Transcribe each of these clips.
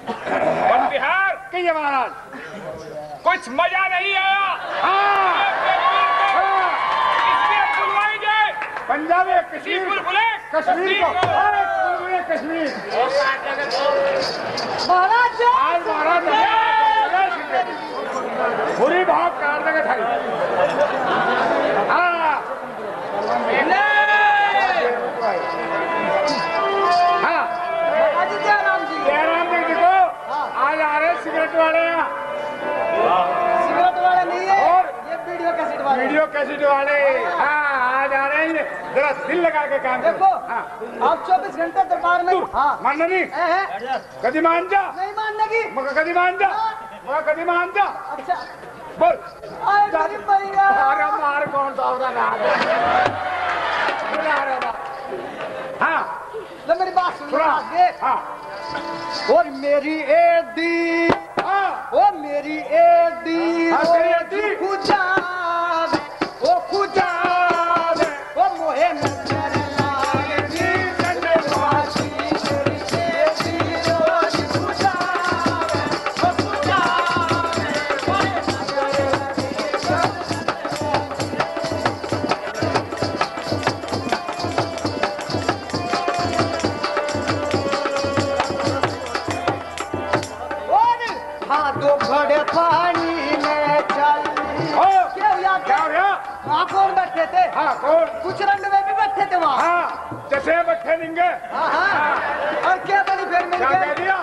बिहार कहिए महाराज। कुछ मजा नहीं आया। इसलिए बुलवाई जाए। पंजाब है कश्मीर, बुलबुले कश्मीर को कश्मीर महाराज आज महाराज पूरी भाव कार लगे थाई। हाँ हाँ जयराम जी देखो आज आ रहे सिगरेट वाले यहाँ। सिगरेट वाले नहीं है और ये वीडियो कैसेट वाले। वीडियो कैसेट वाले हाँ आज आ रहे हैं। जरा दिल लगा के काम करो। देखो हाँ आप 24 घंटे दरबार में हाँ मानना नहीं कदी मान जा नहीं मानने की मगर कदी मान जा मगर कदी मान जा अच्छा बोल आए मेरी मैया अरे मार कौन सा होता ना हाँ तो मेरी बात सुन सुना देख हाँ और मेरी एडी हाँ ओ मेरी एडी हाँ, तेरी एडी। खुजावे ओ खुजावे ओ मोहे नजर लागे नी कंडे वासी मेरी एडी रोज खुजावे ओ खुजावे मोहे नजर और हाँ दो घड़े पानी में चल ओ क्या हुआ क्या हो गया वहाँ कौन बैठे थे हाँ कौन कुछ रंग में भी बैठे थे वहाँ हाँ जैसे बैठे निंगे हाँ और क्या बनी फिर मिल क्या कह गए दिया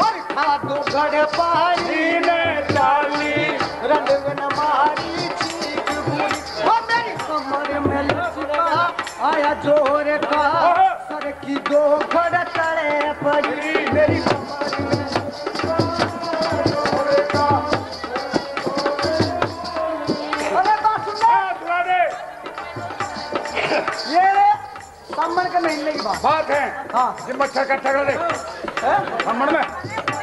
और हाँ दो घड़े पानी सीने चाली रंग न मारी चीख भूली वो मेरी कमर में लचका आया जोर का सर की दो घड़ तले पड़ी मेरी कमर में अरे बात सुन ले। हाँ दुआ दे ये सामन के महीने की बात है हाँ ये मच्छर इकट्ठा कर दे है? हमण में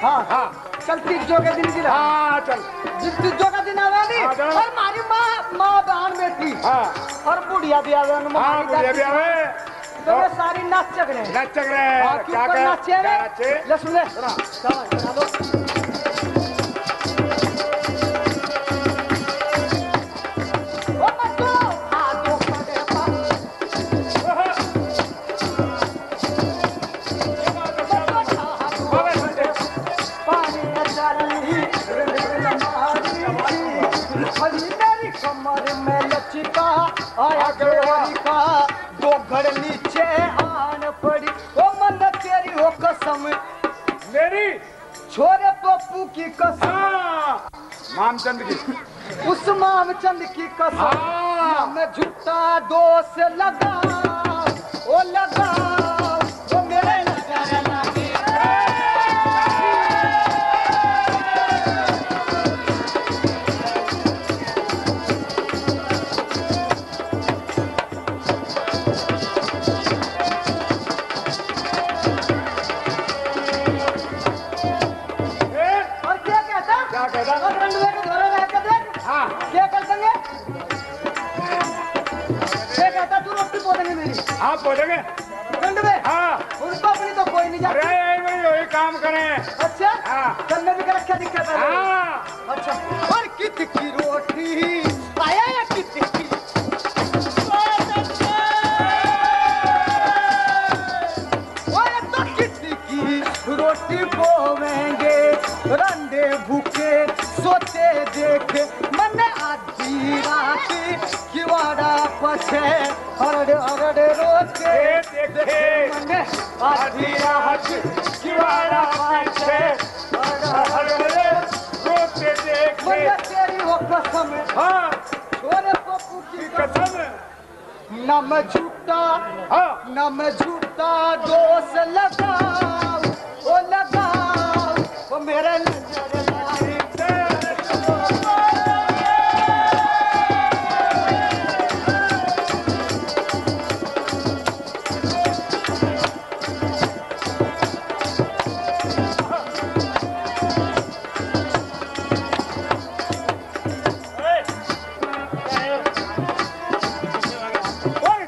हाँ हाँ चल तीजों के दिन की लगा। हाँ चल जिस तीजों का दिन आवे नी हाँ, चलो। और हमारी माँ बहन बेटी हाँ और बुढ़िया भी आवे हाँ बुढ़िया भी आवे तो वे सारी नाच चक रहे नच चक रहे हैं हाँ, क्या क्यों कर नाचे क्या वे? नाचे ले सुन ले सुना। चलो ओ मत्तो आ दो खड़े पानी न चली हरी मेरी कमर में लचका आया जोरी का दो घड़ नीचे आन पड़ी ओ मन तेरी हो कसम मेरी छोरे पप्पू की कसम हाँ मामचंद की उस मामचंद की कसम हाँ। मैं झूठा दोष लगा ओ लगा ओ मेरे नजर लगी ए, और क्या कहता क्या कहता और रंडवे के घरे रह के देख हाँ क्या कर संगे क्या कहता तू रोटी पोदेंगे मेरी आप बोलेंगे रंडवे हाँ उनको अपनी तो कोई नहीं अरे जाती यही वही काम करें अच्छा हाँ। चलने भी कर क्या दिक्कत है हाँ अच्छा और कित की रोटी आया या कित की और तो कित की रोटी पोवेंगे रंडे भूखे सोते देखे मन आधी रात किवाड़ा पछे हरड़ हरड़ रोते ए, देखे मन आधी आधी रात किवाड़ा पीछे हरहरे रोते देखे मन तेरी हो कसम हाँ छोरे पप्पू की कसम कसम न मैं झूठा हाँ न मैं झूठा दोष लगाऊं ओ लगाऊं ओ मेरे नजर लाए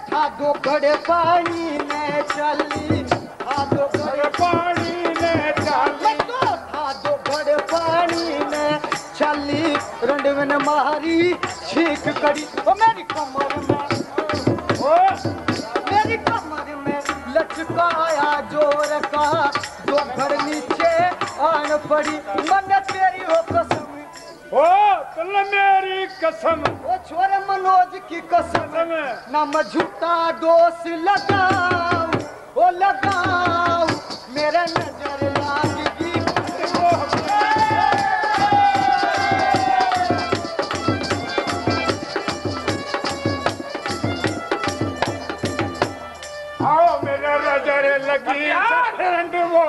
था दो घड़े पानी में चली था दो घड़े पानी में डाली तो देव ने मारी छीक कड़ी ओ मेरी कमर में लचकाया जोर का जो घर नीचे आन पड़ी मन तेरी हो कसम ओ तुल मेरी कसम ओ छोरे मनोज की कसम ना मैं झूठा दोष लगाऊं ओ लगाऊं मेरे नजर लागेगी आओ मेरे नजर लगी वो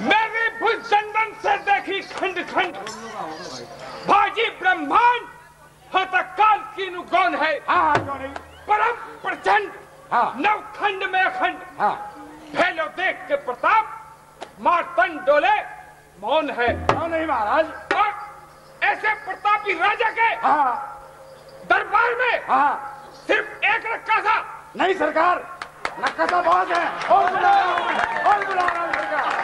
मेरी भुजंदन से देखी खंड खंड भाजी ब्रह्मांड हत काल की गौन है हाँ क्यों नहीं परम प्रचंड हाँ नवखंड में अखंड हाँ फैलो देख के प्रताप मार्तन डोले मौन है क्यों नहीं महाराज और ऐसे प्रतापी राजा के हाँ दरबार में हाँ सिर्फ एक रक्कासा नहीं सरकार नक्कासा बहुत है और बुला रहा हूं सरकार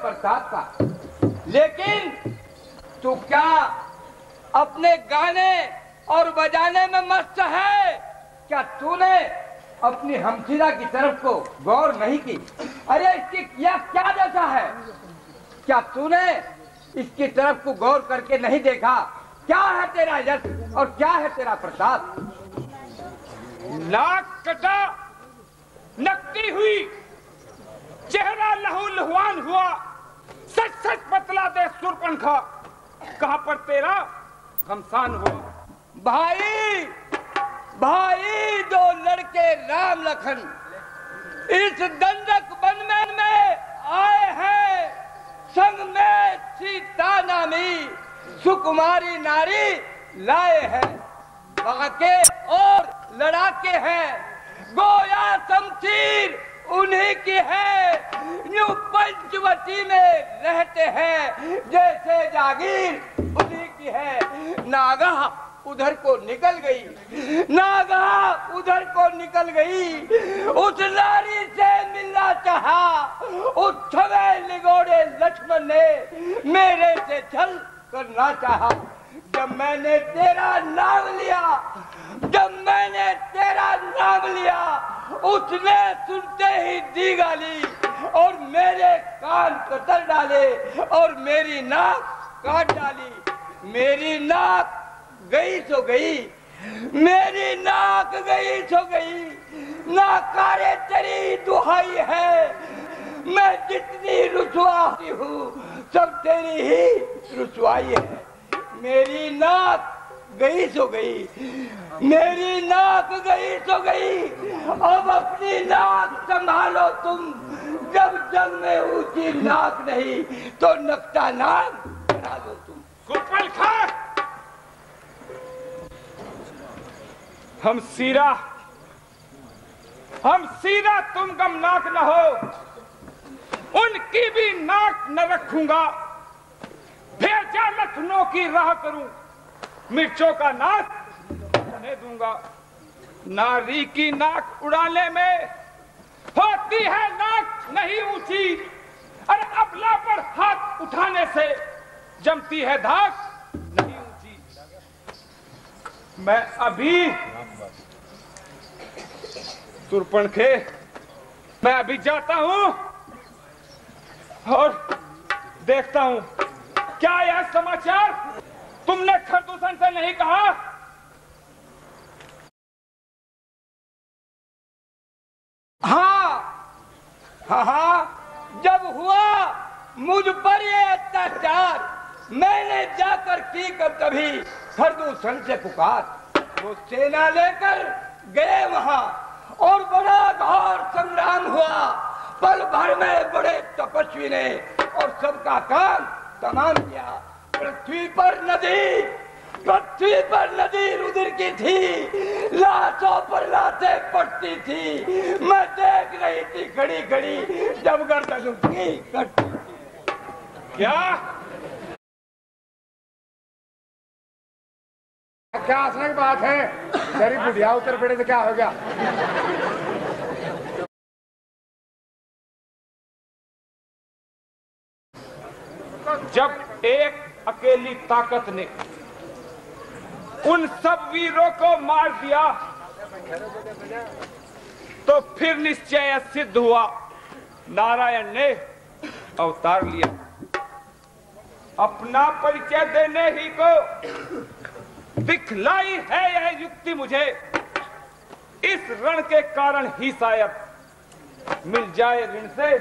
प्रताप का, लेकिन तू क्या अपने गाने और बजाने में मस्त है? क्या तूने अपनी हमशीरा की तरफ को गौर नहीं की? अरे इसकी किया क्या जैसा है? क्या तूने इसकी तरफ को गौर करके नहीं देखा? क्या है तेरा यश और क्या है तेरा प्रताप? नाक कटा, नकती हुई, चेहरा लहू लुहान हुआ, सच सच बतला दे सुरपंखा, कहां पर तेरा घमसान हुआ? भाई भाई, दो लड़के राम लखन इस दंडक वन संग में सीता नामी सुकुमारी नारी लाए हैं। बाके और लड़ाके हैं, गोया शमशीर उन्हीं की है। यूं पंचवटी में रहते हैं, जैसे जागीर उन्हीं की है। नागा उधर को निकल गई, नागा उधर को निकल गई। उस नारी से मिलना चाहा, उस छवे निगोड़े लक्ष्मण ने मेरे से छल करना चाहा। जब मैंने तेरा नाम लिया, जब मैंने तेरा नाम लिया, उसने सुनते ही दी गाली और मेरे कान कतर डाले और मेरी नाक काट डाली। मेरी नाक गई सो गई, मेरी नाक गई सो गई। नाकारे तेरी दुहाई है, मैं जितनी रुसवाती हूँ सब तेरी ही रुसवाई है। मेरी नाक गई सो गई, मेरी नाक गई सो गई। अब अपनी नाक संभालो तुम, जब जग में ऊंची नाक नहीं तो नक्शा नाक बना दो तुम। कुपल खा, हम सीरा तुम गमनाक न हो, उनकी भी नाक न रखूंगा। भेजा लखनऊ की राह करूं, मिर्चों का नाक उन्हें दूंगा। नारी की नाक उड़ाने में होती है नाक नहीं ऊंची, और अबला पर हाथ उठाने से जमती है धाक नहीं ऊंची। मैं अभी सुरपणखे, मैं अभी जाता हूं और देखता हूं क्या यह समाचार तुमने खरदूषण से नहीं कहा? हाँ, जब हुआ मुझ पर ये अत्याचार, मैंने जाकर की कभी खरदूषण से पुकार। वो सेना लेकर गए वहां और बड़ा घोर संग्राम हुआ। पल भर में बड़े तपस्वी ने और सबका काम तमाम किया। पृथ्वी पर नदी रुधिर की थी, लाशों पर लाशें पड़ती थी। मैं देख रही थी खड़ी खड़ी, जब गर्दन उठती कटती थी। क्या हंसने की बात है? तेरी बुढ़िया उतर पड़े तो क्या हो गया? जब एक अकेली ताकत ने उन सब वीरों को मार दिया, तो फिर निश्चय सिद्ध हुआ, नारायण ने अवतार लिया। अपना परिचय देने ही को दिखलाई है यह युक्ति मुझे। इस रण के कारण ही शायद मिल जाए ऋण से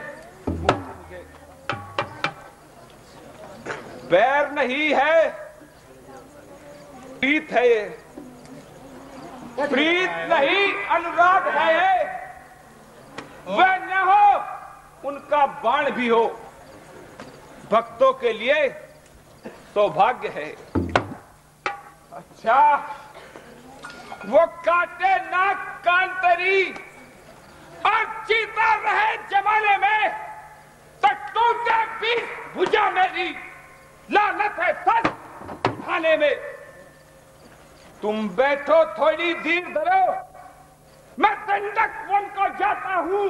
मुझे। बैर नहीं है, प्रीत है ये, प्रीत नहीं अनुराग है ये। वह न हो उनका बाण भी हो, भक्तों के लिए सौभाग्य है। अच्छा, वो काटे नाक कांतरी और जीता रहे जमाने में, तो टूटे बीच भुजा मेरी, लानत है सच खाने में। तुम बैठो थोड़ी देर धरो, मैं दंडक वन को जाता हूं।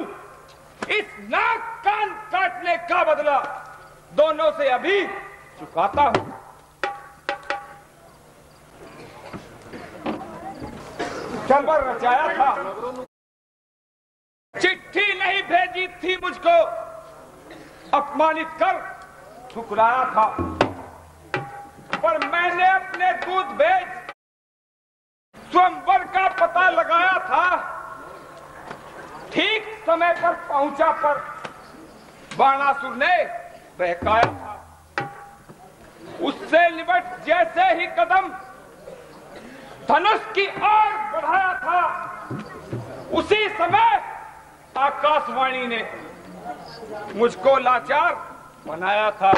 इस नाक कान काटने का बदला दोनों से अभी चुकाता हूं। खबर रचाया था, चिट्ठी नहीं भेजी थी मुझको, अपमानित कर ठुकराया था। पर मैंने अपने दूत भेज स्वयंवर का पता लगाया था। ठीक समय पर पहुंचा पर बाणासुर ने बहकाया था। उससे निबट जैसे ही कदम धनुष की ओर बढ़ाया था, उसी समय आकाशवाणी ने मुझको लाचार बनाया था,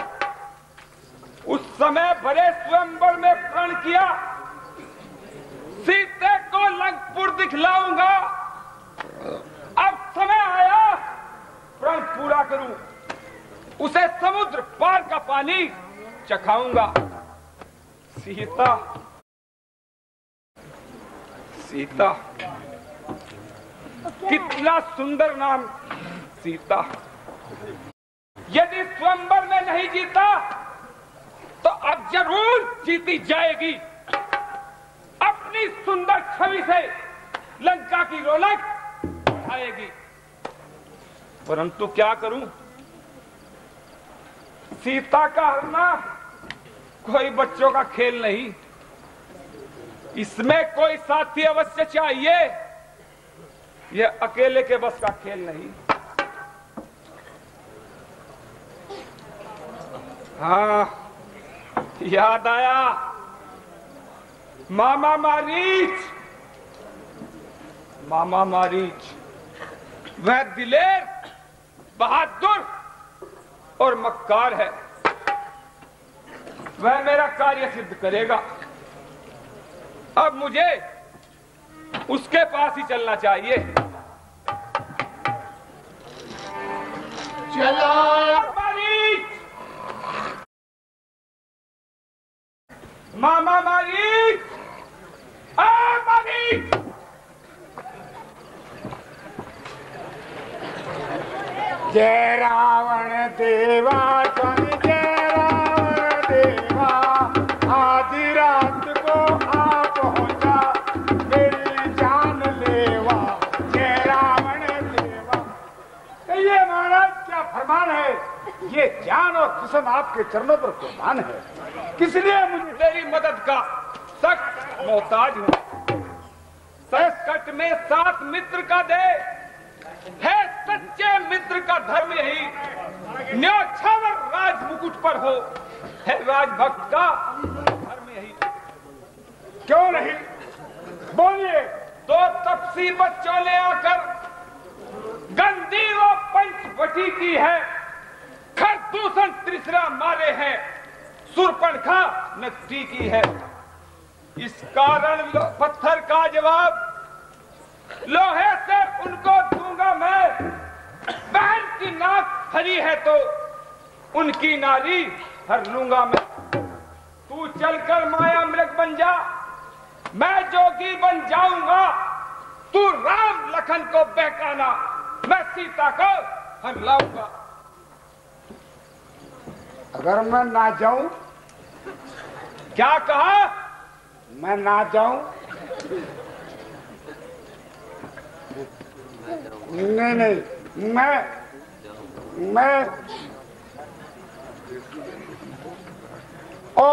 उस समय बड़े स्वयंवर में प्रण किया, सीते को लंकपुर दिखलाऊंगा। अब समय आया प्रण पूरा करूं, उसे समुद्र पार का पानी चखाऊंगा। सीता, सीता, कितना सुंदर नाम सीता। यदि स्वयंवर में नहीं जीता तो अब जरूर जीती जाएगी। अपनी सुंदर छवि से लंका की रौनक बढ़ाएगी। परंतु क्या करूं? सीता का हरना कोई बच्चों का खेल नहीं, इसमें कोई साथी अवश्य चाहिए। यह अकेले के बस का खेल नहीं। हाँ, याद आया, मामा मारीच। मामा मारीच वह दिलेर, बहादुर और मक्कार है। वह मेरा कार्य सिद्ध करेगा। अब मुझे उसके पास ही चलना चाहिए। चलो मारीच, मामा मारीच, मारीच। जय रावण देवा, स्वामी जय रावण देवा। आधी रात को आ पहुंचा मेरी जान लेवा। जय रावण देवा। ये महाराज क्या फरमान है? ये जान और जिस्म आपके चरणों पर कुर्बान है। किस लिए मुझे तेरी मदद का सख्त मोहताज हूँ। संकट में साथ मित्र का दे है, सच्चे मित्र का धर्म यही। न्योछावर राज मुकुट पर हो है राजभक्त का धर्म यही। क्यों नहीं? बोलिए। दो तपसी बच्चों ने आकर गंदी व पंचवटी की है, खरदूषण तीसरा मारे हैं, सुरपणखा नकटी की है। इस कारण पत्थर का जवाब लोहे से उनको दूंगा मैं। बहन की नाक हरी है तो उनकी नारी हर लूंगा मैं। तू चलकर माया मृग बन जा, मैं जोगी बन जाऊंगा। तू राम लखन को बहकाना, मैं सीता को हर लाऊंगा। अगर मैं ना जाऊं? क्या कहा? मैं ना जाऊं? नहीं नहीं, मैं ओ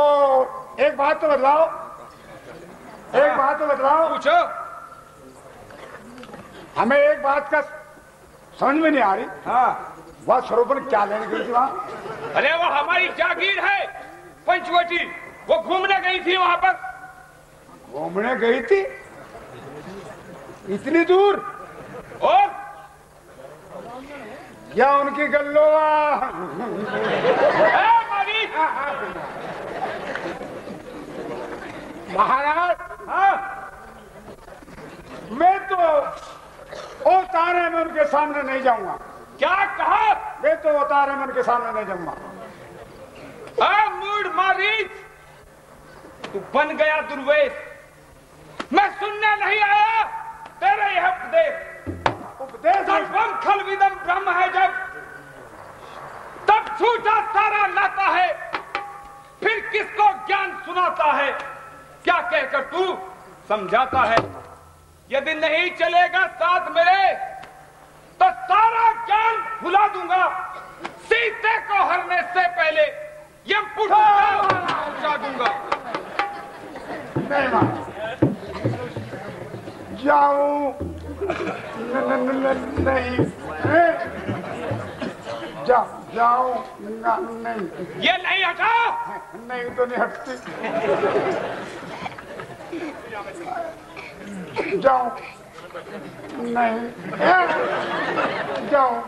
एक बात तो बतलाओ, एक बात तो बतलाओ। पूछो। हमें एक बात का समझ में नहीं आ रही। हाँ, वह स्वरूपन क्या लेने गई थी वहां? अरे वो हमारी जागीर है पंचवटी, वो घूमने गई थी वहां पर। घूमने गई थी? इतनी दूर? और या उनकी गल्लोवा? महाराज, हाँ, मैं तो ओ तारे में उनके सामने नहीं जाऊंगा। क्या कहा? मैं तो ओ तारे में उनके सामने नहीं जाऊंगा। मूड मारीच, तू बन गया दुर्वेश। मैं सुनने नहीं आया तेरे यह उपदेश। उपदेश सर्वम खलविदम ब्रह्म है जब, तब छूटा सारा नाता है। फिर किसको ज्ञान सुनाता है? क्या कहकर तू समझाता है? यदि नहीं चलेगा साथ मेरे तो सारा ज्ञान भुला दूंगा। सीते को हरने से पहले यमपुर पहुंचा दूंगा। नहीं मां जाऊं नहीं जाऊं नहीं। ये नहीं हटा। नहीं तो नहीं हटती। जाऊं नहीं जाऊं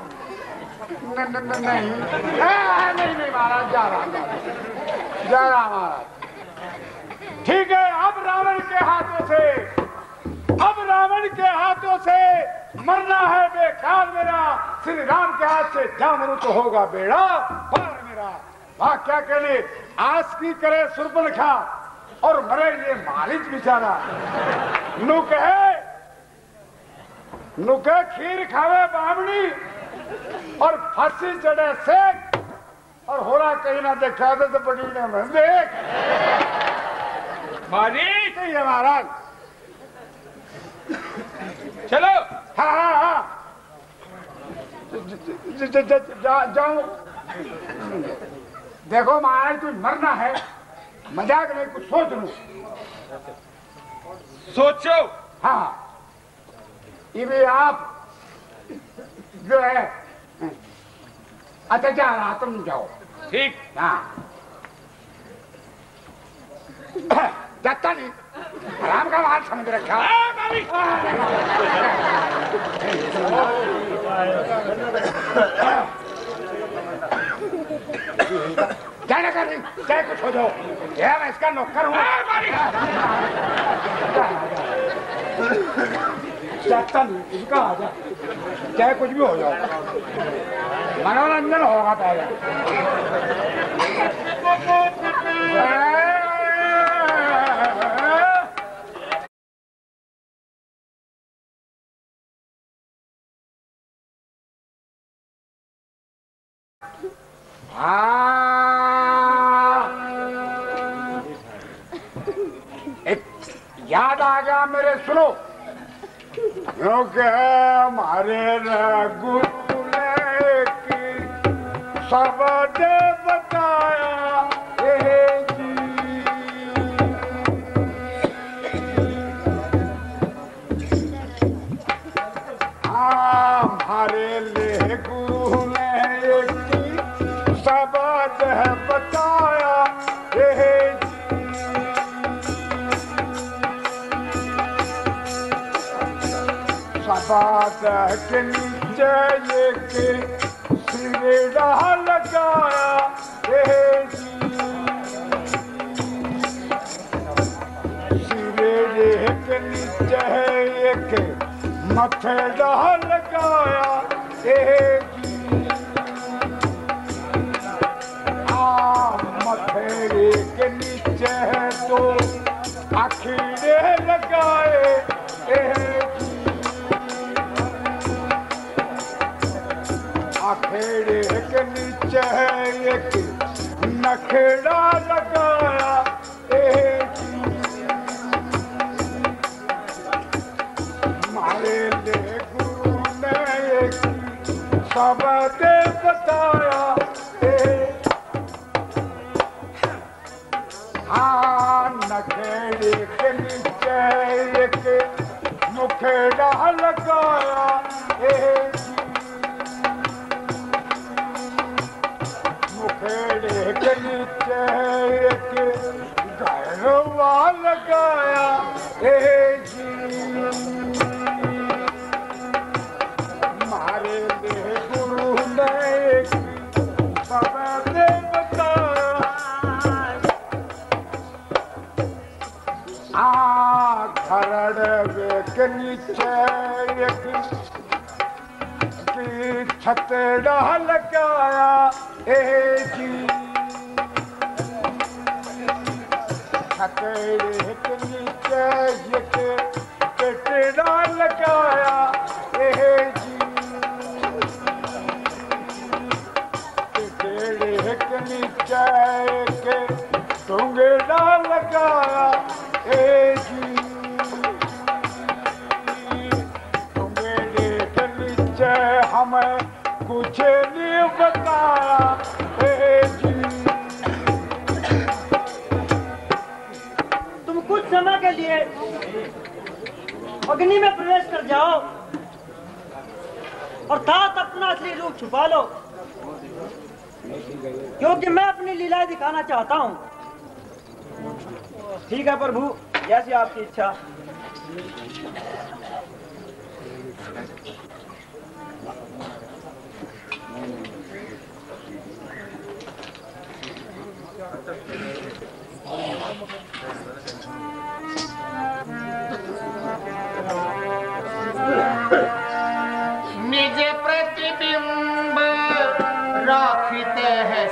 नहीं नहीं महाराज, जा रहा महाराज। ठीक है, अब रावण के हाथों से मरना है बेकार मेरा। श्री राम के हाथ से जा मरू तो होगा बेड़ा पार मेरा। वाह क्या कहने, आस की करे सुर्पनखा और मरे ये मालिक बेचारा। नुके खीर खावे बामणी और फांसी चढ़े सेक, और होरा कहीं ना देखा दे तो बड़ी ने मैं देख मालिक है महाराज। चलो। हाँ जाओ। देखो महाराज, तू मरना है, मजाक नहीं, कुछ सोच लो। सोचो। हाँ, ये भी आप जो है, अच्छा जा रहा, तुम जाओ। ठीक। हाँ जाता नहीं, आराम का माल समझ रखा। जाने कर रही, चाहे कुछ हो जाओ, यार मैं इसका नौकर हूँ। जाता नहीं, इसका आ जा, चाहे कुछ भी हो जाओ, मनोरंजन होगा पहले। एक याद आ गया मेरे, सुनो। क्योंकि हमारे गुरु ने सब दे बताया जी। हमारे लिए गुरु ने सब दे बताया बात के नीचे ये के सिरेड़ा लगाया सिरेड़े के नीचे ये के मथेड़ा लगाया मथेड़े के नीचे है तो आखिरे लगाए आखेड़े के नीचे एक नखेड़ा लगाया मारे ले गुरु ने एक सब दे बताया हाँ नखेड़े के नीचे एक मुखेड़ा लगाया मुखेड़े के नीचे एक गैरवा लगाया जी मारे ले गुरु ने एक सब दे बताया खरड़ के नीचे एक छतड़ा लगाया जी छतड़े के नीचे एक छतड़ा लगाया जी छतड़े के नीचे एक टुंगड़ा लगाया जी टुंगड़े के नीचे हमें कुछ नहीं बताया जी तुम कुछ समय के लिए अग्नि में प्रवेश कर जाओ और साथ अपना असली रूप छुपा लो, क्योंकि मैं अपनी लीलाएं दिखाना चाहता हूँ। ठीक है प्रभु, जैसी आपकी इच्छा। निज प्रतिबिंब राखते हैं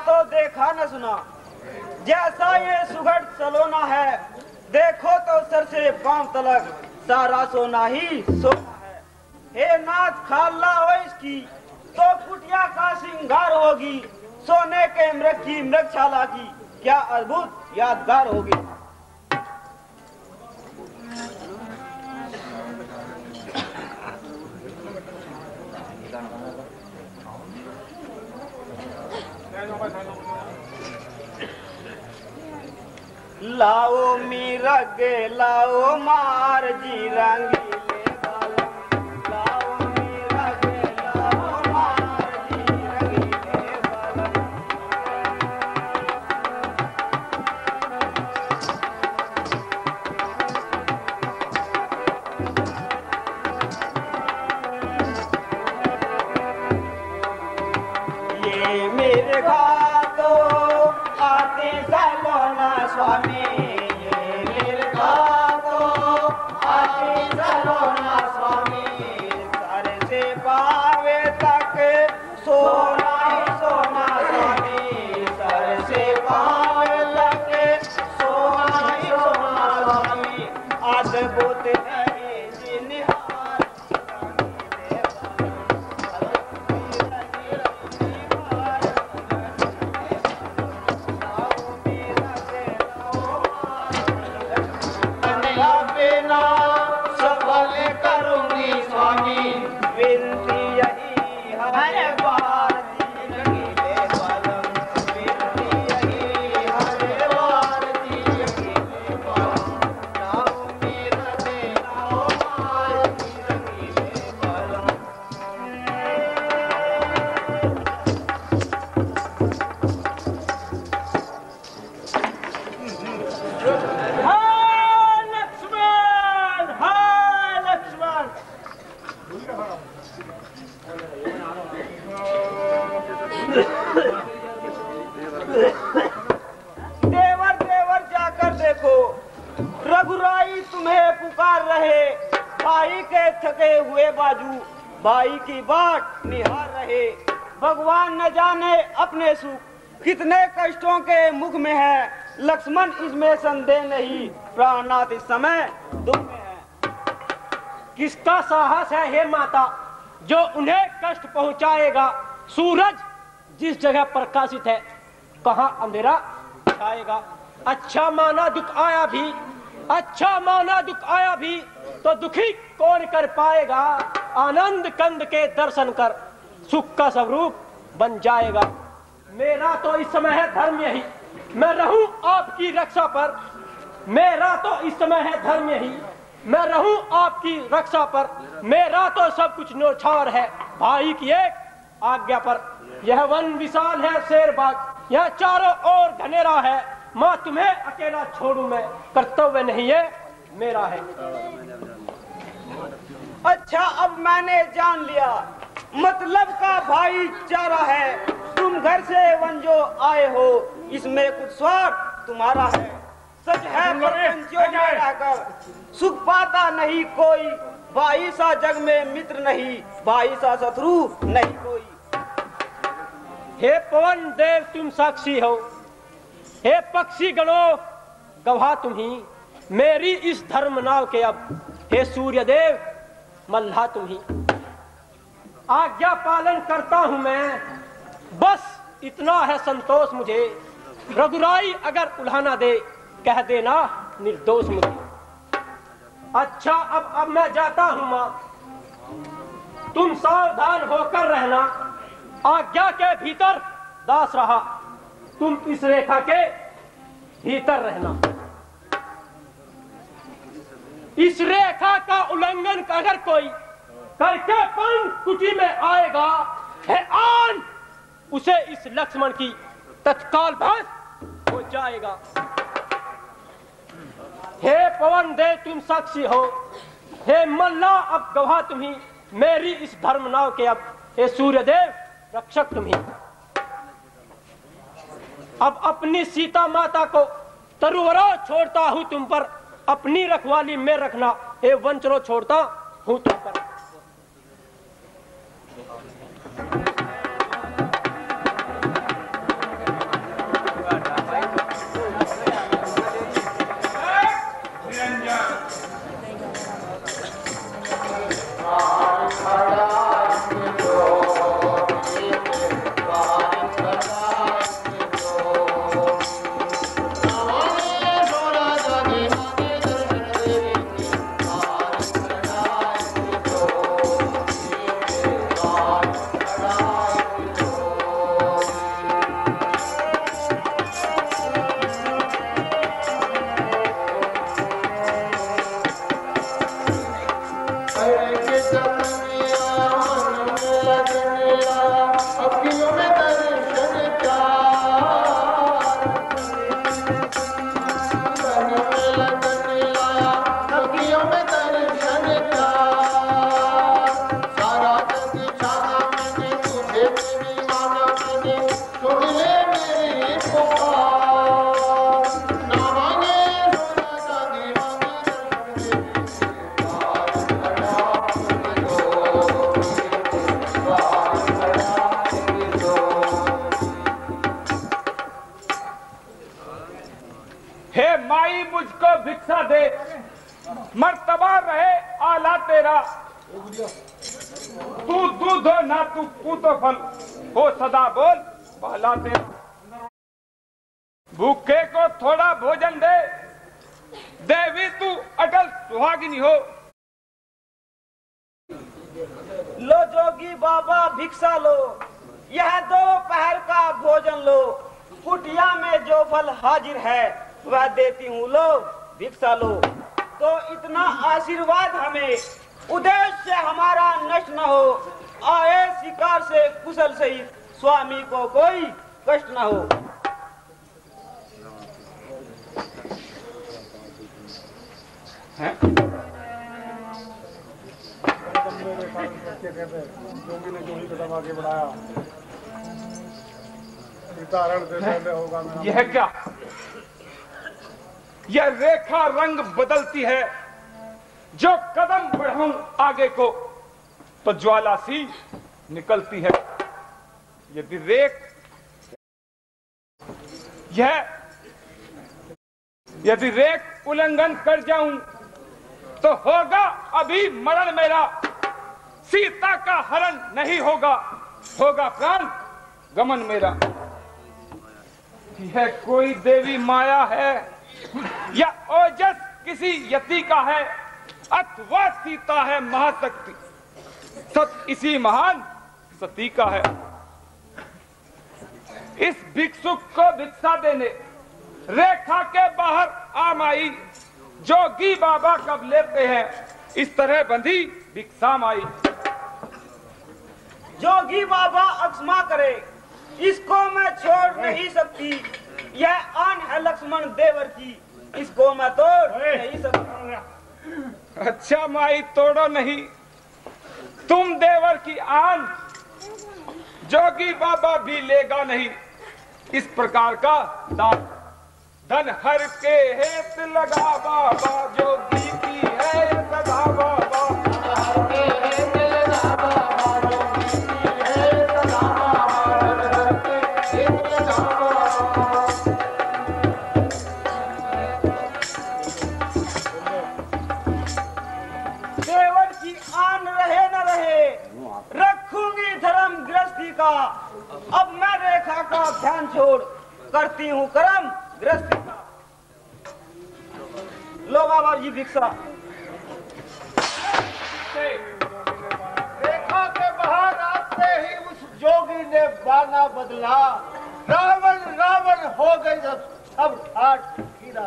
तो देखा न सुना, जैसा ये सुगढ़ सलोना है, देखो तो सर से पांव तलक सारा सोना ही सोना है। हे नाथ खाला हो इसकी तो कुटिया का श्रृंगार होगी, सोने के मृग की मृगशाला की क्या अद्भुत यादगार होगी। लाओ मिरग लाओ मार जी रंगीले बालम, लाओ मिरग लाओ मार जी रंगीले बालम। ये मेरे घाटो आते सलोना स्वामी, ये मेरे घाटो आते सलोना स्वामी। सर से पावे तक सोना ही सोना स्वामी, सर से पावे तक सोना ही सोना स्वामी। अद्भुत है जिनिहार सफल करूंगी स्वामी, विनती यही हर बार जी रंगीले बालम, विनती यही हर बार जी रंगीले बालम। लाओ मेरा दे लाओ मार जी रंगीले बालम। देवर देवर जाकर देखो, रघुराई तुम्हें पुकार रहे। भाई के थके हुए बाजू भाई की बाट निहार रहे। भगवान न जाने अपने सुख कितने कष्टों के मुख में है। लक्ष्मण इसमें संदेह नहीं, प्राणनाथ इस समय दुख में है। किसका साहस है हे माता जो उन्हें कष्ट पहुंचाएगा। सूरज जिस जगह प्रकाशित है कहां अंधेरा छाएगा। अच्छा माना दुख आया भी, अच्छा माना दुख आया भी तो दुखी कौन कर पाएगा। आनंद कंद के दर्शन कर सुख का स्वरूप बन जाएगा। मेरा तो इस समय है धर्म यही, मैं रहूं आपकी रक्षा पर। मेरा तो इस समय है धर्म यही, मैं रहूं आपकी रक्षा पर। मेरा तो सब कुछ न्योछावर है भाई की एक आज्ञा पर। यह वन विशाल है शेर बाग, यह चारों ओर घनेरा है। माँ तुम्हें अकेला छोड़ूं मैं, कर्तव्य नहीं है मेरा है। अच्छा अब मैंने जान लिया, मतलब का भाईचारा है। तुम घर से वन जो आए हो, इसमें कुछ स्वार्थ तुम्हारा है। सच है प्रपंचों में रहकर सुख पाता नहीं कोई। भाई सा जग में मित्र नहीं, भाई सा शत्रु नहीं कोई। हे पवन देव तुम साक्षी हो, हे पक्षी गणों गवाह तुम ही। मेरी इस धर्म नाव के अब हे सूर्यदेव मल्हा तुम ही। आज्ञा पालन करता हूं मैं, बस इतना है संतोष मुझे। रघुराई अगर उल्हाना दे कह देना निर्दोष मुझे। अच्छा अब मैं जाता हूं मां, तुम सावधान होकर रहना। आज्ञा के भीतर दास रहा, तुम इस रेखा के भीतर रहना। इस रेखा का उल्लंघन अगर कोई करके पन कुटी में आएगा, है आन उसे इस लक्ष्मण की तत्काल भस हो जाएगा। हे पवन देव तुम साक्षी हो, हे मल्ला अब गवाह तुम ही। मेरी इस धर्म नाव के अब हे सूर्यदेव रक्षक तुम ही। अब अपनी सीता माता को तरुवरा छोड़ता हूं तुम पर, अपनी रखवाली में रखना हे वंचरो छोड़ता हूं तुम पर। मर्तबा रहे आला तेरा, तू दूध हो ना तू पूतो फल हो, सदा बोल पहला तेरा। भूखे को थोड़ा भोजन दे, देवी तू अटल सुहागिनी हो। लो जोगी बाबा भिक्षा लो, यह दोपहर का भोजन लो। कुटिया में जो फल हाजिर है वह देती हूँ, लो भिक्षा लो। तो इतना आशीर्वाद हमें, उद्देश्य हमारा नष्ट न हो। आए शिकार से कुशल सहित, स्वामी को कोई कष्ट न हो। जो मैंने जो ही कदम आगे बढ़ाया, उदाहरण से पहले होगा मेरा। यह क्या? यह रेखा रंग बदलती है, जो कदम बढ़ाऊं आगे को तो ज्वाला सी निकलती है। यदि रेख उल्लंघन कर जाऊं तो होगा अभी मरण मेरा। सीता का हरण नहीं होगा, होगा प्राण गमन मेरा। यह कोई देवी माया है या ओजस किसी यति का है, अथवा सीता है महाशक्ति, सत इसी महान सती का है। इस भिक्षुक को भिक्षा देने रेखा के बाहर आमाई, जोगी बाबा कब लेते हैं इस तरह बंधी भिक्षा माई। जोगी बाबा अक्षमा करे, इसको मैं छोड़ नहीं सकती। यह आन है लक्ष्मण देवर की, इसको मैं तोड़ नहीं सकती। अच्छा माई तोड़ो नहीं, तुम देवर की आन जोगी बाबा भी लेगा नहीं। इस प्रकार का दान धन हर के हेत लगा बाबा, जोगी की है सदा बाबा। गृहस्थी का। अब मैं रेखा का ध्यान छोड़ करती हूँ कर्म गृहस्थी का। लो बाबा जी भिक्षा। रेखा के बाहर आते ही उस जोगी ने बाना बदला। रावण रावण हो गई सब घाट गिरा।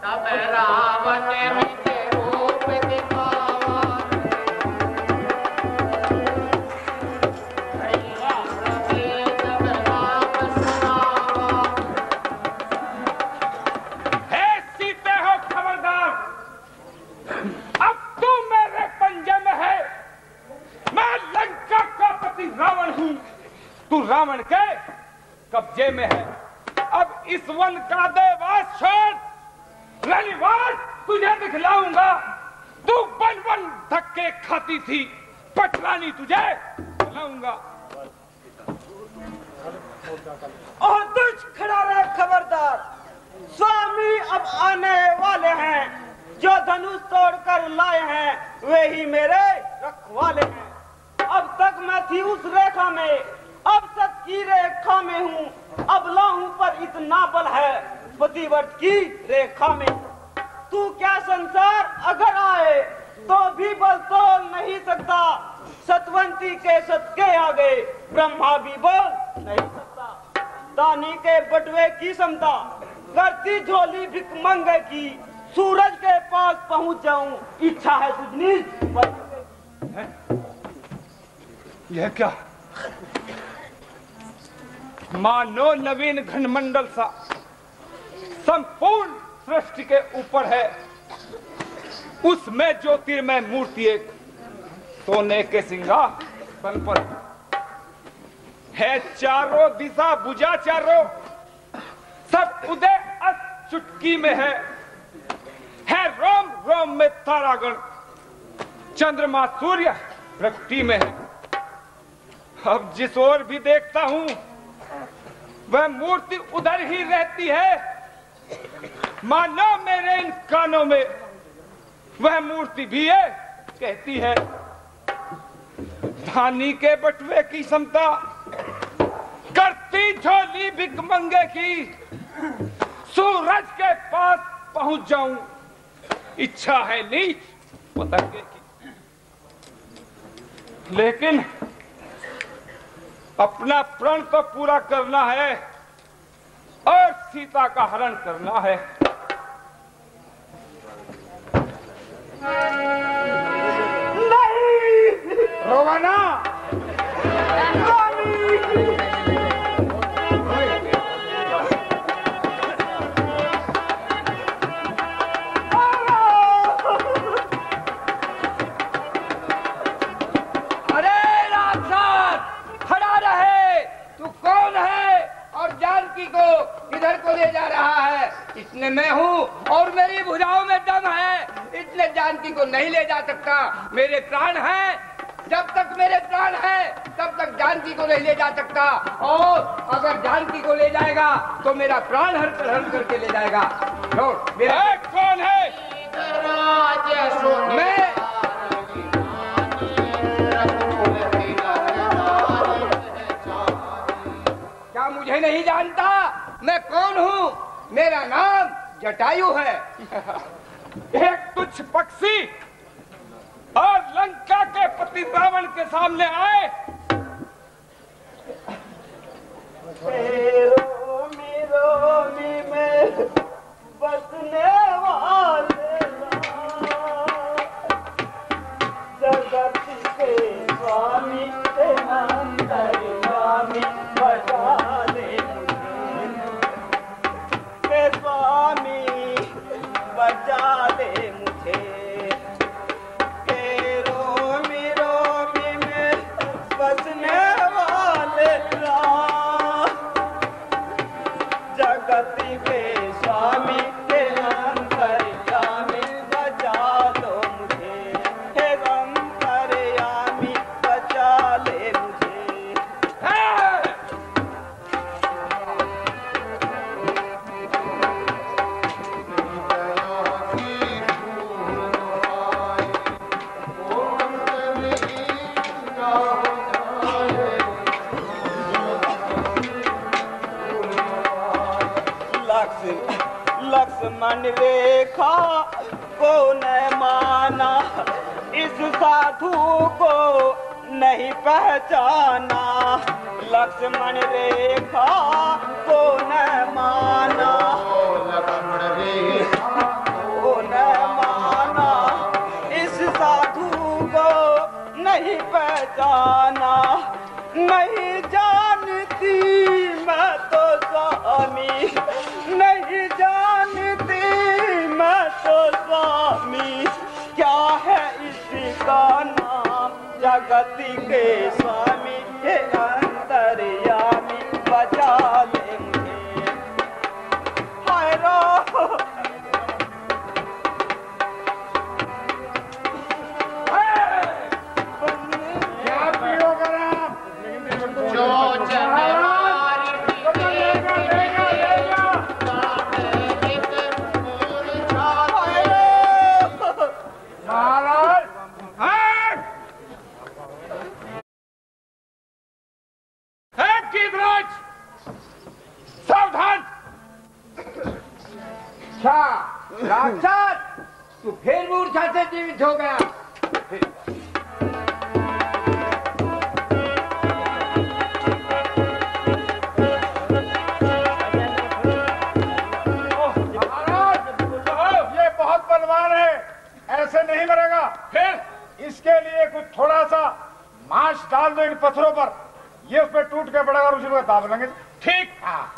तब रावण के रूप दिखावा, हे सीते हो खबरदार, अब तू मेरे पंजे में है। मैं लंका का पति रावण हूँ, तू रावण के कब्जे में है। अब इस वन का देवास छोड़, रनिवास तुझे दिखलाऊंगा। तू बन बन धक्के खाती थी, पटरानी तुझे दिखलाऊंगा। और दुष्ट खड़ा रहे खबरदार, स्वामी अब आने वाले हैं। जो धनुष तोड़कर लाए हैं वे ही मेरे रखवाले हैं। अब तक मैं थी उस रेखा में, अब तक की रेखा में हूँ। अब लाहूं पर इतना बल है पतिव्रत की रेखा में। तू क्या संसार अगर आए तो भी बल तोल नहीं सकता। सतवंती के सत के आगे ब्रह्मा भी बोल नहीं सकता। दानी के बटवे की समता करती झोली भिखमंगे की। सूरज के पास पहुंच जाऊं इच्छा है तुझनी। यह क्या? मानो नवीन घनमंडल सा संपूर्ण सृष्टि के ऊपर है। उसमें ज्योतिर्मय मूर्ति एक सोने के सिंहासन पर है। चारों दिशा बुझा चारों, सब उदय अस्त चुटकी में है रोम रोम में तारागण, चंद्रमा सूर्य प्रकृति में है। अब जिस ओर भी देखता हूं वह मूर्ति उधर ही रहती है। मानो मेरे इन कानों में वह मूर्ति भी है कहती है। धानी के बटवे की समता करती झोली भिखमंगे की। सूरज के पास पहुंच जाऊं इच्छा है नीच पतंगे की। लेकिन अपना प्रण तो पूरा करना है और सीता का हरण करना है। नहीं रोवाना किधर को ले जा रहा है? इतने मैं हूँ और मेरी भुजाओं में दम है। इतने जानकी को नहीं ले जा सकता। मेरे प्राण हैं, जब तक मेरे प्राण हैं तब तक जानकी को नहीं ले जा सकता। और अगर जानकी को ले जाएगा तो मेरा प्राण हरण करके ले जाएगा। मेरा कौन है? मैं क्या मुझे नहीं जानता? मैं कौन हूँ? मेरा नाम जटायु है। एक तुच्छ पक्षी और लंका के पति रावण के सामने आए। रोमी रोमी में बसने वाले जगत के स्वामी अंतर्यामी बजा दे मुझे। स्वामी बजा दे मुझे। रोमी रोमी में बसने वाले जगत के स्वामी के अंतर्यामी देखा को न माना, इस साधु को नहीं पहचाना। लक्ष्मण रेखा को न माना, लक्ष्मण रेखा को न माना, इस साधु को नहीं पहचाना। नहीं जानती मैं तो स्वामी, नहीं जानती मैं तो स्वामी, क्या है इसका नाम जगति के स्वामी के अंतर्यामी बचा देंगे। हाय रो क्या पियोगे आप? जो महाराज सावधान। अच्छा राक्षस, तू फिर मूर्छा से जीवित हो गया। ये बहुत बलवान है, ऐसे नहीं मरेगा। फिर इसके लिए कुछ थोड़ा सा मांस डाल दो इन पत्थरों पर, ये उसमें टूट के पड़ेगा और उसी को दाब लेंगे। ठीक। हाँ।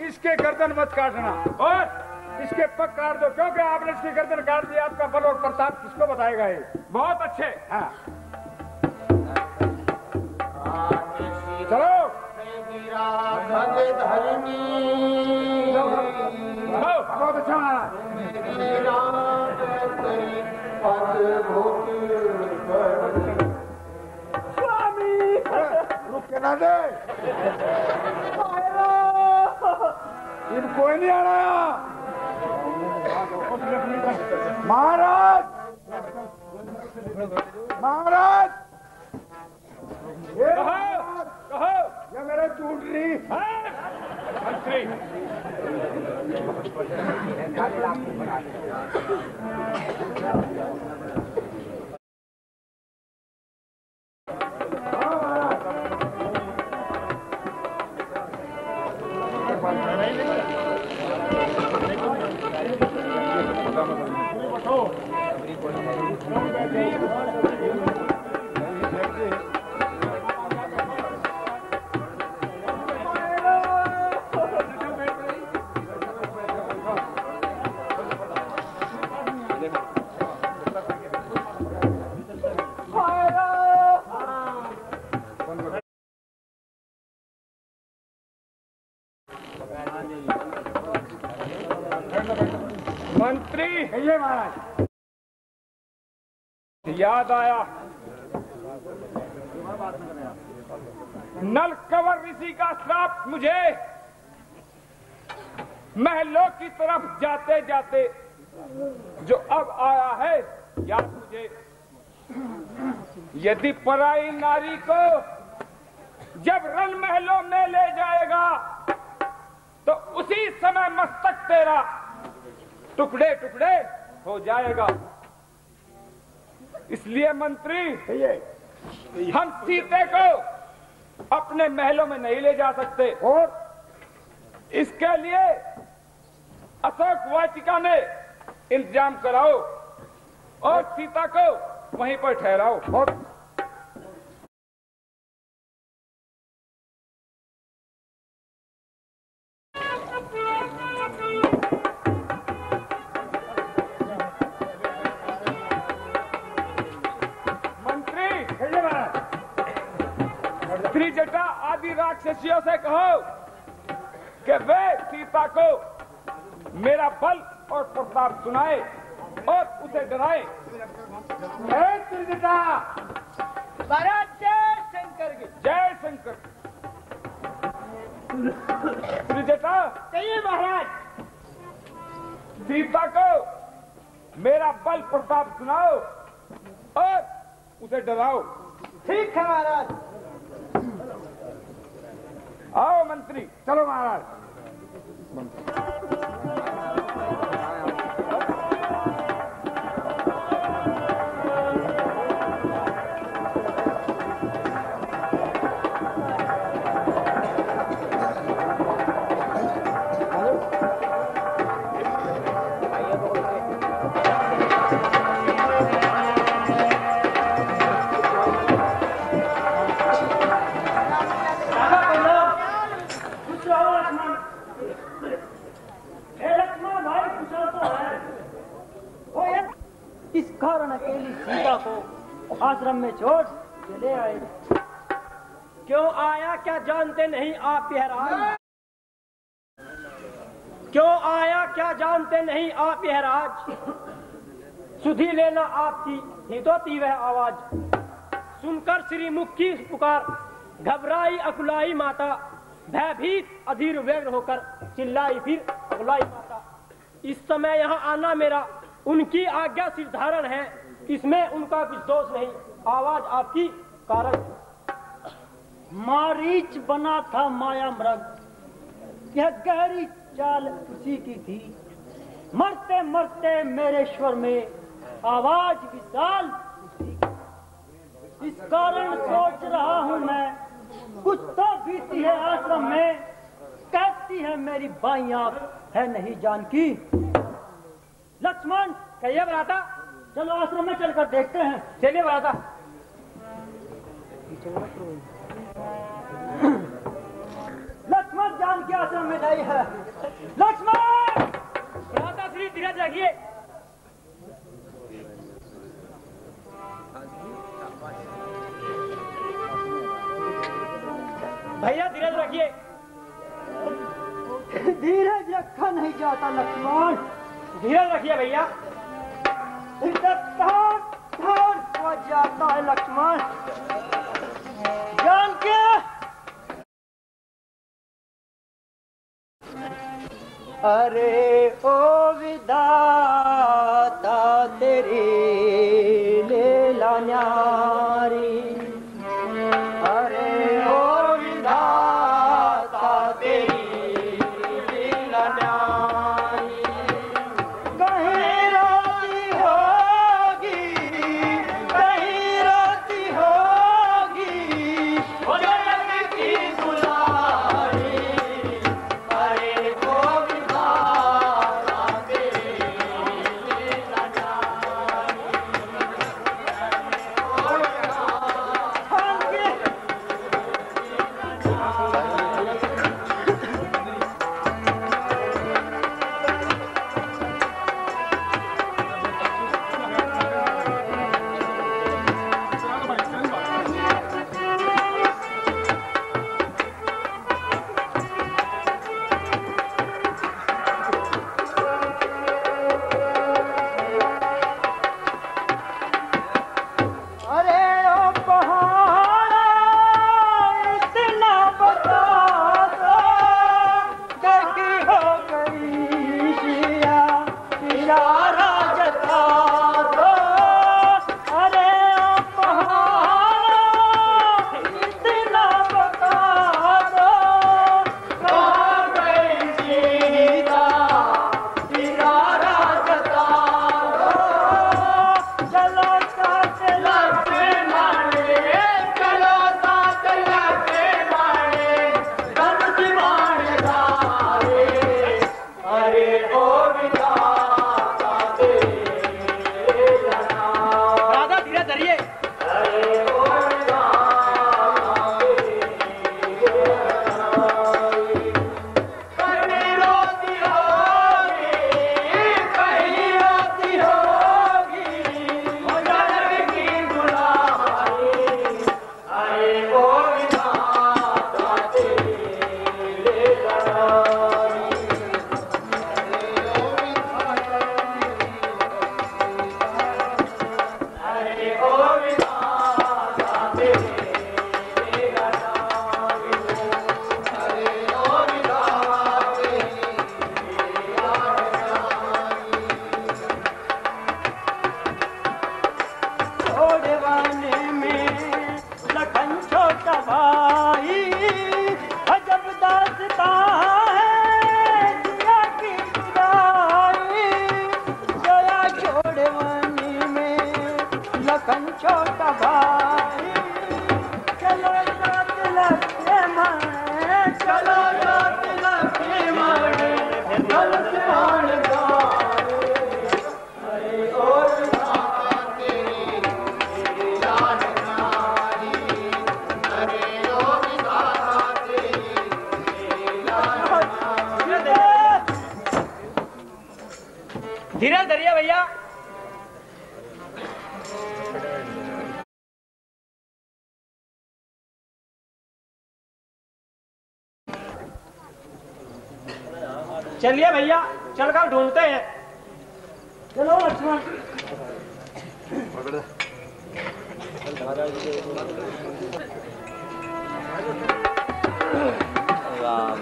इसके गर्दन मत काटना और इसके पग काट दो, क्योंकि आपने इसकी गर्दन काट दी, आपका बल और प्रताप किसको बताएगा ये? बहुत अच्छे। हाँ। चलो बहुत अच्छा स्वामी, रुक के ना दे, इनको ही नहीं आना। महाराज महाराज, कहो ये मेरे चूंटनी मंत्री। मंत्री, कहिए महाराज। याद आया, नल कंवर ऋषि का श्राप मुझे महलों की तरफ जाते जाते जो अब आया है, याद मुझे। यदि पराई नारी को जब रण महलों में ले जाएगा तो उसी समय मस्तक तेरा टुकड़े टुकड़े हो जाएगा। इसलिए मंत्री, हम सीते को अपने महलों में नहीं ले जा सकते और इसके लिए अशोक वाटिका में इंतजाम कराओ और सीता को वहीं पर ठहराओ। और त्रिजटा आदि राक्षसियों से कहो कि वे सीता को मेरा बल और प्रताप सुनाए और उसे डराए। त्रिजटा, जय शंकर की जय शंकर। त्रिजटा, कहिए महाराज। सीता को मेरा बल प्रताप सुनाओ और उसे डराओ। ठीक है महाराज। आओ मंत्री। चलो महाराज। इस कारण अकेली सीता को आश्रम में छोड़ चले आए। क्यों आया क्या जानते नहीं आप यहराज? क्यों आया क्या जानते नहीं आप यहराज? सुधी लेना आपकी ही तो थी वह आवाज। सुनकर श्रीमुख की पुकार घबराई अकुलाई माता, भयभीत अधीर व्यग्र होकर चिल्लाई फिर अकुलाई माता। इस समय यहाँ आना मेरा उनकी आज्ञा सिर धारण है, इसमें उनका कुछ दोष नहीं। आवाज आपकी कारण। मारीच बना था माया मृग, यह गहरी चाल उसी की थी। मरते मरते मेरे स्वर में आवाज विशाल उसी की। इस कारण सोच रहा हूँ मैं, कुछ तो बीती है आश्रम में। कहती है मेरी बाई आंख है नहीं जानकी। लक्ष्मण कहिए भ्राता। चलो आश्रम में चलकर देखते हैं। चलिए भ्राता। लक्ष्मण जान के आश्रम में नहीं है। लक्ष्मण! भ्राता श्री धीरज रखिए। भैया धीरज रखिए। धीरज रखा नहीं जाता लक्ष्मण। धीरज रखिए भैया। हो जाता है लक्ष्मण। जान के अरे ओ विधाता तेरी लीला न्यारी। अरे ओ विधाता तेरी लीला न्यारी। कहीं राती होगी, कहीं राती होगी, ओ जग की दुलारी। अरे ओ विधाता तेरी लीला न्यारी। अरे ओ पहाड़ा इतना बड़ा धीरज धरिए भैया। चलिए भैया, चलकर ढूंढते हैं। चलो लक्ष्मण। राम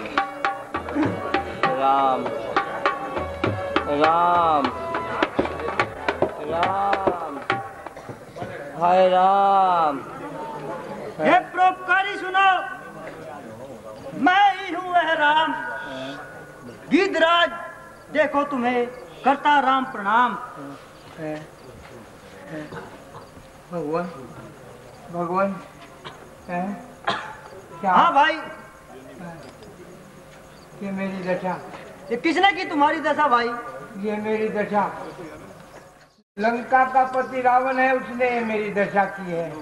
राम राम राम, हाय राम। हे परोपकारी सुनो, मैं ही हूँ वह राम। गिद्धराज देखो तुम्हें करता राम प्रणाम। भगवान भगवान क्या? हाँ भाई, ये मेरी दशा, ये किसने की तुम्हारी दशा भाई? ये मेरी दशा। लंका का पति रावण है, उसने ये मेरी दशा की है।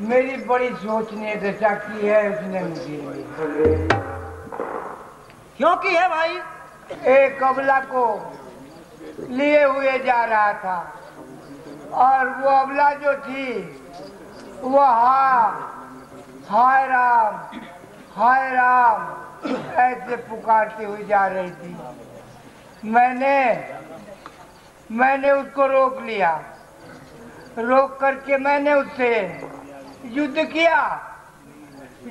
मेरी बड़ी सोच ने दशा की है, उसने मुझे। क्यों की है भाई? एक अबला को लिए हुए जा रहा था और वो अबला जो थी वो हाय राम ऐसे पुकारती हुई जा रही थी। मैंने उसको रोक लिया। रोक करके मैंने उससे युद्ध किया।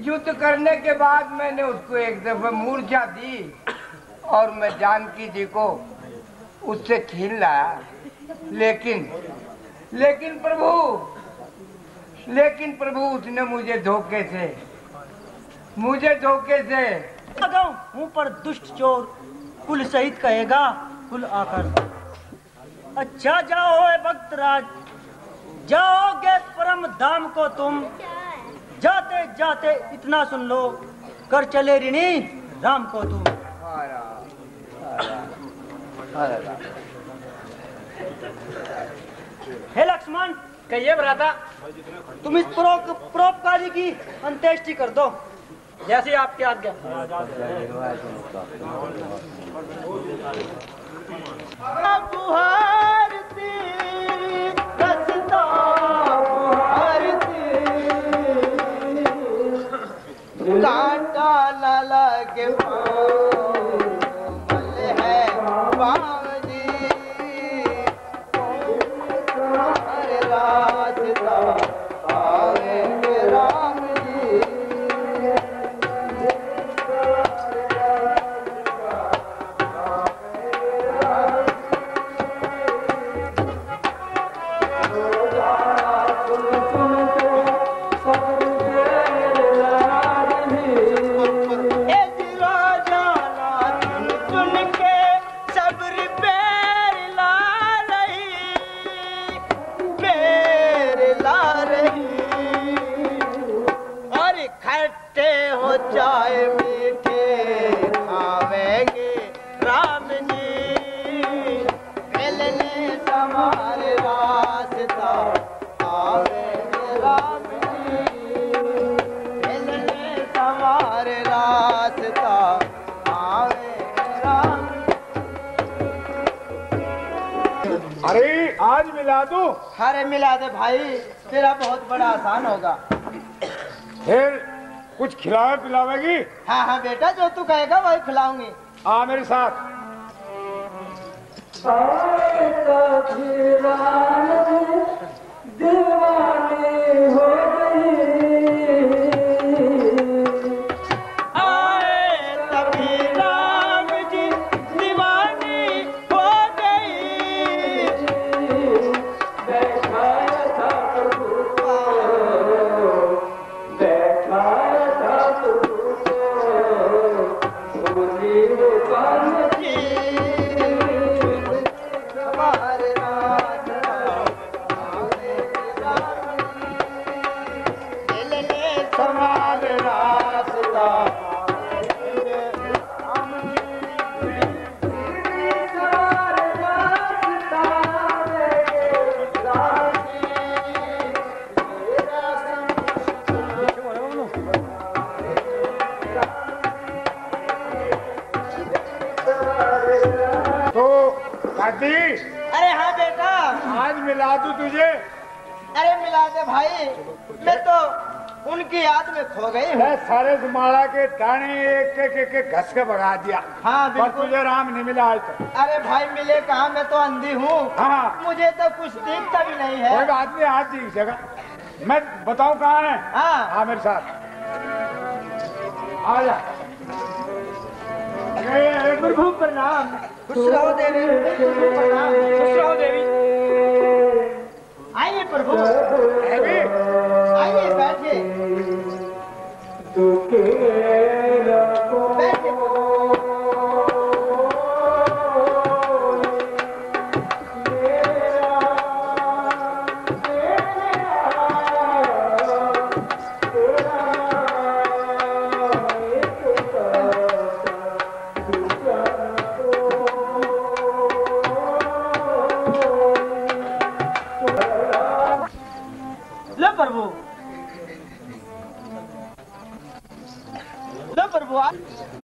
युद्ध करने के बाद मैंने उसको एक दफा मूर्छा दी और मैं जानकी जी को उससे छीन लाया। लेकिन प्रभु उसने मुझे धोखे से मुंह पर दुष्ट चोर कुल सहित कहेगा कुल आकर। अच्छा जाओ हे भक्तराज, जाओगे परम धाम को तुम। जाते जाते इतना सुन लो, कर चले ऋणी राम को तुम। हे लक्ष्मण, कहिए भ्राता। तुम इस परोपकारी की अंत्येष्टि कर दो। जैसी आपकी आज्ञा। कांटा न लगे मल है बावजी, हर रास्ता आवेंगे राम जी। चाय मीठे खावेंगे राम जी, मिलने समारे रास्ता आवेंगे राम जी, मिलने समारे रास्ता आवेंगे राम। अरे आज मिला दूं? अरे मिला दे भाई, तेरा बहुत बड़ा आसान होगा। फिर कुछ खिलावे पिलावेगी? हाँ हाँ बेटा, जो तू कहेगा वही खिलाऊंगी। आ मेरे साथ। दीवानी हो आए तभी राम जी दीवानी हो गई। बैठा था भक्ति, अरे हाँ बेटा। आज मिला दूं तुझे। अरे मिला दे भाई, मैं तो उनकी याद में खो गई हूँ। मैं सारे माला के दाने एक घस के भगा दिया। हाँ पर बिल्कुल। तुझे राम नहीं मिला आज तक। अरे भाई मिले कहाँ, मैं तो अंधी हूँ। हाँ। मुझे तो कुछ दिखता भी नहीं है। कोई बात नहीं, आज की जगह मैं बताऊं कहाँ है। हाँ मेरे साथ आ जा। प्रभु प्रणाम। खुश रहो देवी। प्रणाम। खुश रहो देवी। आइए प्रभु, देवी, आइए बैठिए। बैठिए। लो प्रभु, लो प्रभु।